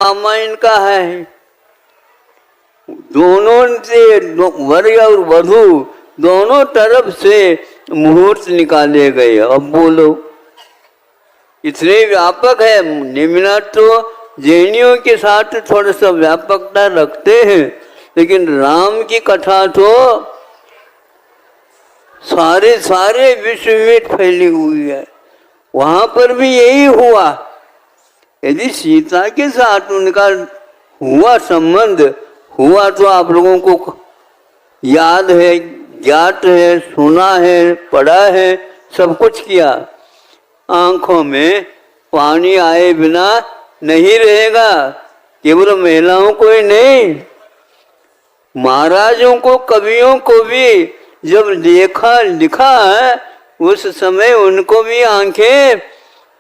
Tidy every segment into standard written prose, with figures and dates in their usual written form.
रामायण का है। दोनों से वर और वधू दोनों तरफ से मुहूर्त निकाले गए। अब बोलो, इतने व्यापक है। निम्न तो जैनियों के साथ थोड़ा सा व्यापकता रखते हैं, लेकिन राम की कथा तो सारे सारे विश्व में फैली हुई है। वहां पर भी यही हुआ। यदि सीता के साथ उनका हुआ संबंध हुआ तो आप लोगों को याद है, ज्ञात है, सुना है, पढ़ा है, सब कुछ किया। आंखों में पानी आए बिना नहीं रहेगा। केवल महिलाओं को ही नहीं, महाराजों को, कवियों को भी जब देखा लिखा है उस समय उनको भी आंखें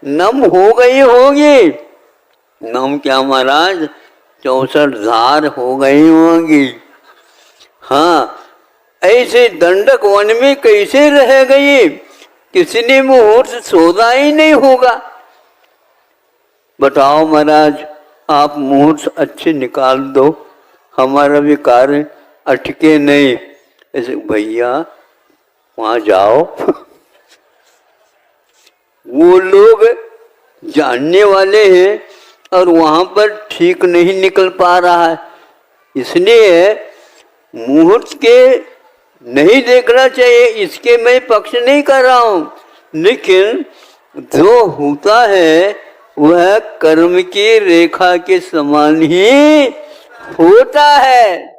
नम हो गई होगी। नम क्या महाराज, 64 धार हो गई होंगी। हाँ, ऐसे दंडक वन में कैसे रह गई? किसी ने मुहूर्त सोचा ही नहीं होगा। बताओ महाराज, आप मुहूर्त अच्छे निकाल दो, हमारा भी कार्य अटके नहीं। ऐसे भैया वहां जाओ वो लोग जानने वाले हैं और वहां पर ठीक नहीं निकल पा रहा है, इसलिए मुहूर्त के नहीं देखना चाहिए। इसके मैं पक्ष नहीं कर रहा हूं, लेकिन जो होता है वह कर्म की रेखा के समान ही होता है।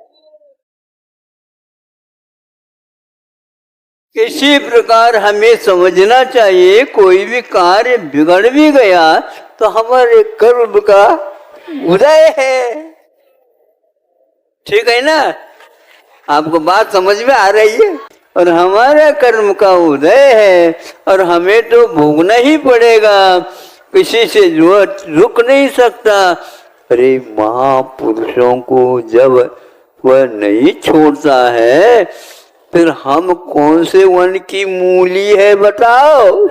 किसी प्रकार हमें समझना चाहिए, कोई भी कार्य बिगड़ भी गया तो हमारे कर्म का उदय है। ठीक है ना? आपको बात समझ में आ रही है? और हमारा कर्म का उदय है और हमें तो भोगना ही पड़ेगा, किसी से रुक नहीं सकता। अरे महापुरुषों को जब वह नहीं छोड़ता है, फिर हम कौन से वन की मूली है बताओ?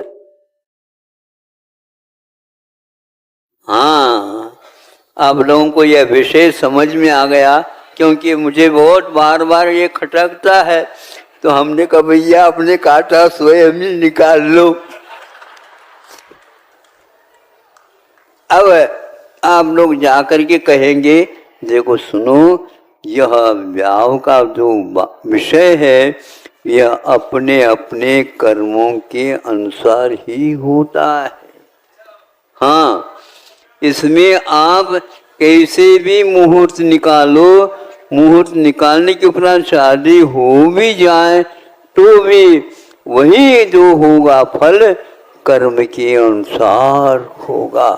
हाँ, आप लोगों को यह विषय समझ में आ गया, क्योंकि मुझे बहुत बार बार ये खटकता है। तो हमने कहा भैया अपने काटा स्वयं ही निकाल लो। अब आप लोग जाकर के कहेंगे, देखो सुनो, यह व्याह का जो विषय है यह अपने अपने कर्मों के अनुसार ही होता है। हाँ, इसमें आप कैसे भी मुहूर्त निकालो, मुहूर्त निकालने के उपरांत शादी हो भी जाए तो भी वही जो होगा फल कर्म के अनुसार होगा।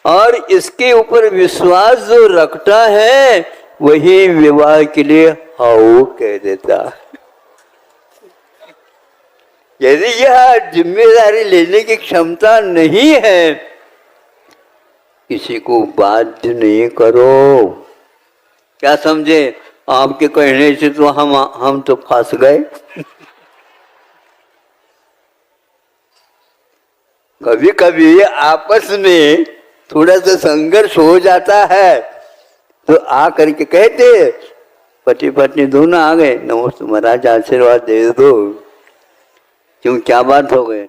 और इसके ऊपर विश्वास जो रखता है वही विवाह के लिए हाओ कह देता है। यदि यह जिम्मेदारी लेने की क्षमता नहीं है, किसी को बाध्य नहीं करो। क्या समझे? आपके कहने से तो हम तो फंस गए। कभी कभी आपस में थोड़ा सा संघर्ष हो जाता है तो आ करके कहते, पति पत्नी दोनों आ गए, नमस्ते महाराज आशीर्वाद दे दो। क्यों, क्या बात हो गई?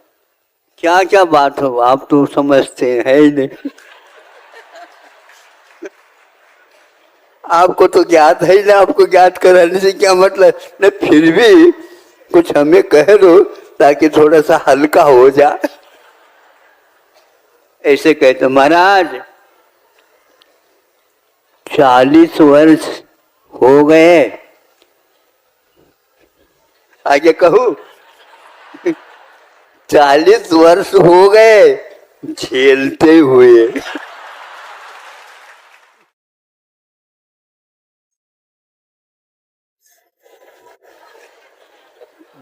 क्या क्या बात हो, आप तो समझते हैं ही नहीं। आपको तो ज्ञात है ही ना, आपको ज्ञात कराने से क्या मतलब न, फिर भी कुछ हमें कह दो ताकि थोड़ा सा हल्का हो जाए। ऐसे कहते महाराज 40 वर्ष हो गए, आगे कहूं 40 वर्ष हो गए झेलते हुए।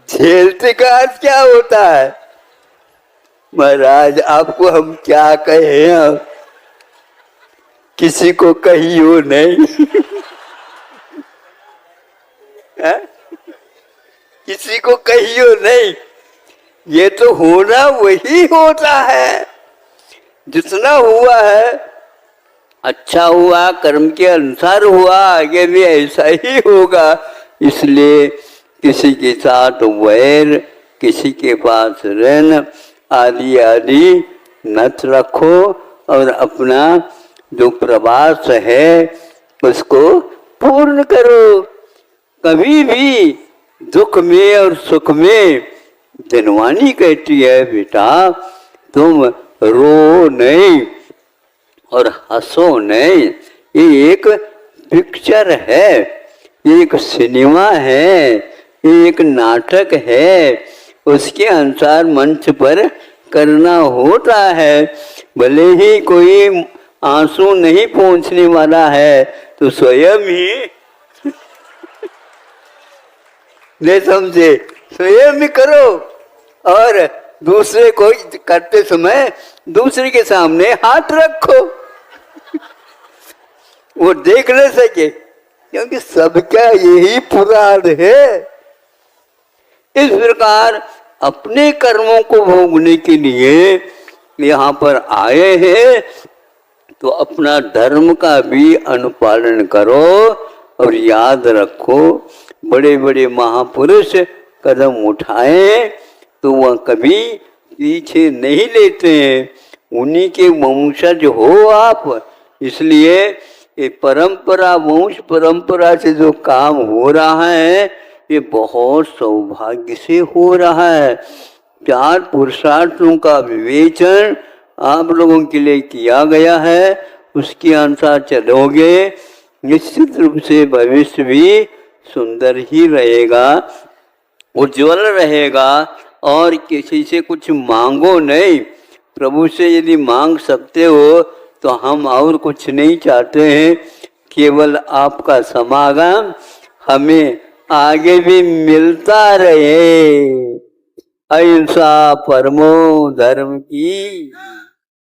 झेलते का अर्थ क्या होता है महाराज? आपको हम क्या कहें, अब किसी को कहियो नहीं। किसी को कहियो नहीं, ये तो होना वही होता है। जितना हुआ है अच्छा हुआ, कर्म के अनुसार हुआ, आगे भी ऐसा ही होगा। इसलिए किसी के साथ वैर, किसी के पास ऋण आदि आदि मत रखो और अपना जो प्रवास है उसको पूर्ण करो। कभी भी दुख में और सुख में धनवानी कहती है बेटा तुम रो नहीं और हंसो नहीं। ये एक पिक्चर है, ये एक सिनेमा है, ये एक नाटक है, उसके अनुसार मंच पर करना होता है। भले ही कोई आंसू नहीं पहुंचने वाला है तो स्वयं ही नहीं समझे, स्वयं ही करो और दूसरे को करते समय दूसरे के सामने हाथ रखो, वो देख नहीं सके, क्योंकि सबका यही पुराण है। इस प्रकार अपने कर्मों को भोगने के लिए यहाँ पर आए हैं तो अपना धर्म का भी अनुपालन करो और याद रखो बड़े बड़े महापुरुष कदम उठाए तो वह कभी पीछे नहीं लेते हैं, उन्हीं के वंशज हो आप। इसलिए ये परंपरा, वंश परंपरा से जो काम हो रहा है ये बहुत सौभाग्य से हो रहा है। 4 पुरुषार्थों का विवेचन आप लोगों के लिए किया गया है, उसके अनुसार चलोगे निश्चित रूप से भविष्य भी सुंदर ही रहेगा, उज्जवल रहेगा। और किसी से कुछ मांगो नहीं, प्रभु से यदि मांग सकते हो तो हम और कुछ नहीं चाहते हैं, केवल आपका समागम हमें आगे भी मिलता रहे। अहिंसा परमो धर्म की।